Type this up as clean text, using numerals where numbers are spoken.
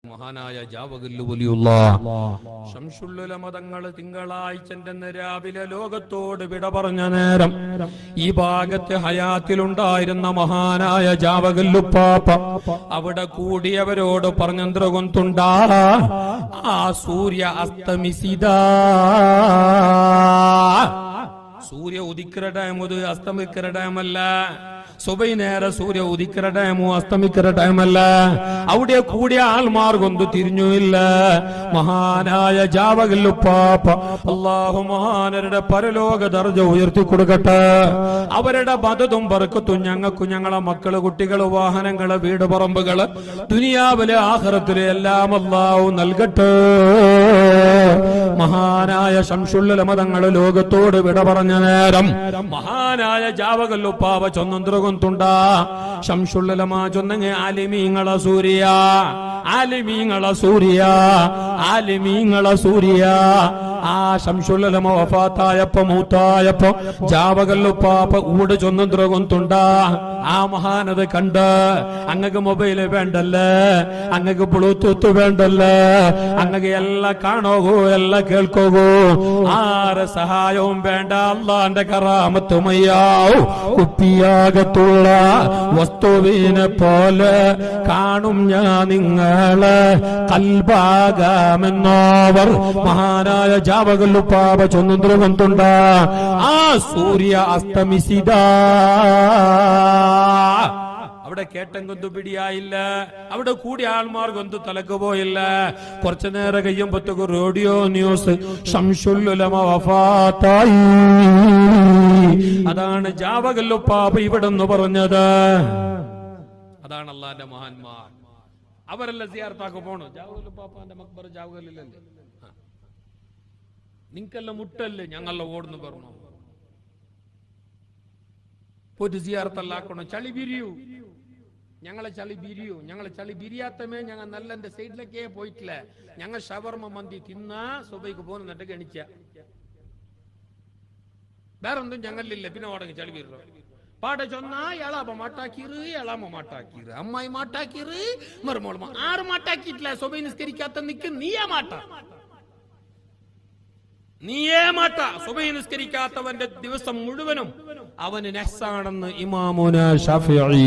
മഹാനായ ജാവഗല്ലു വലിയുള്ളാഹ് ശംസുൽ ഉലമ തങ്ങൾ തിങ്കളാഴ്ചന്റെ രാവിലെ ലോകത്തോട് വിട പറഞ്ഞ നേരം ഈ ഭാഗത്തെ ഹയാത്തിലുണ്ടായിരുന്ന മഹാനായ ജാവഗല്ലുപ്പാപ്പ അവിടെ കൂടിയവരോട് പറഞ്ഞെന്തൃകൊണ്ടുണ്ടാ ആ സൂര്യ അസ്തമിസിതാ. സൂര്യ ഉദിക്കുന്ന ടൈം ഇത് അസ്തമിക്കുന്ന ടൈമല്ല. സുബൈ നേരെ സൂര്യ ഉദിക്കുന്ന ടൈമോ അസ്തമിക്കുന്ന ടൈമല്ല. അവിടെ കൂടിയ ആൾമാർ കൊണ്ട് തിരിഞ്ഞുമില്ല. മഹാനായ ജാവഗല്ലുപ്പാപ്പ അല്ലാഹു മഹാനരുടെ പരലോക ദർജ ഉയർത്തി കൊടുക്കട്ടെ. അവരുടെ മദതും ബർക്കത്തും ഞങ്ങൾക്കും ഞങ്ങളെ മക്കള് കുട്ടികള് വാഹനങ്ങള് വീട് പറമ്പുകള് ദുനിയാവിലെ ആഖിറത്തിലെ എല്ലാം അല്ലാഹു നൽകട്ടെ. മഹാനായ ശംസുൽ ഉലമ തങ്ങൾ ലോകത്തോട് വിട പറഞ്ഞ നേരം മഹാനായ ജാവഗല്ലുപ്പാപ്പ ചൊന്നുകൊണ്ടുണ്ടാ ശംസുൽ ഉലമ ചൊന്നങ്ങ് ആലിമീങ്ങളെ സൂര്യ, ആലിമീങ്ങളെ സൂര്യ, ആലിമീങ്ങളെ സൂര്യ. ആ ശംസുൽ ഉലമ വഫാത്തായപ്പോ മൂത്തായപ്പോ ജാവഗല്ലുപ്പാപ്പ ഊട് ചൊന്നുകൊണ്ടുണ്ടാ ആ മഹാനത് കണ്ട് അങ്ങക്ക് മൊബൈല് വേണ്ടല്ലേ, അങ്ങക്ക് ബ്ലൂടൂത്ത് വേണ്ടല്ലേ, അങ്ങക്ക് എല്ലാം കാണോകൂ എല്ലാം കേൾക്കോകൂ, ആരെ സഹായവും വേണ്ട, അള്ളാന്റെ കറാമത്തുമയ്യാവൂ. കുപ്പിയാകത്തുള്ള വസ്തുവിനെ പോലെ കാണും ഞാൻ നിങ്ങളെ കൽബാകാമെന്നോവർ മഹാനായ ജാവഗല്ലുപ്പാപ്പ ചൊന്നുകൊണ്ടുണ്ട ആ സൂര്യ അസ്തമിസിതാ. അവിടെ കേട്ടെങ്കൊന്തു പിടിയായില്ല, അവിടെ കൂടിയ ആൾമാർ കൊന്തു തലക്ക് പോയില്ല. കുറച്ചു നേരം കഴിയുമ്പോഴത്തേക്ക് റേഡിയോ ന്യൂസ് ശംസുൽ ഉലമ വഫാത്തായി. അതാണ് ജാവഗല്ലുപ്പാപ്പ ഇവിടെന്ന് പറഞ്ഞത്. അതാണ് അള്ളാന്റെ മഹാന്മാർ. അവരല്ല സിയാറത്താക്ക് പോണു. ജാവഗല്ലുപ്പാപ്പാന്റെ മക്ബർ ജാവഗല്ലിലല്ലേ, നിങ്ങൾക്കെല്ലാം മുട്ടല്ലേ, ഞങ്ങളെല്ലാം ഓടുന്നു പറഞ്ഞു. ഒരു സിയാറത്തല്ലാക്കണോ, ചളി പിരിയൂ, ഞങ്ങളെ ചളി പിരിയൂ. ഞങ്ങളെ ചളി പിരിയാത്തമേ ഞങ്ങൾ നല്ല എന്റെ സൈഡിലേക്കേ പോയിട്ടില്ല. ഞങ്ങൾ ഷവർമ മന്തി തിന്നാ സുബൈക്ക് പോകുന്നിട്ട് ഗണിച്ച വേറൊന്നും ഞങ്ങളില്ല. പിന്നെ ഓടങ്ങി ചളി പിരിയോ പാടെ ചൊന്നാ എളാമ മാട്ടാക്കീറ്, എളാമ മാട്ടാക്കീറ്, അമ്മായി മാട്ടാക്കീറ്, മറുമോൾ ആറ് മാട്ടാക്കിയിട്ടില്ല. സുബൈ നിസ്കരിക്കാത്ത നിക്ക് നീയാ മാട്ട, നീയേ മാട്ട. സുബൈ നിസ്കരിക്കാത്തവന്റെ ദിവസം മുഴുവനും അവന് നഹ്സാണെന്ന് ഇമാമുന ശാഫിഈ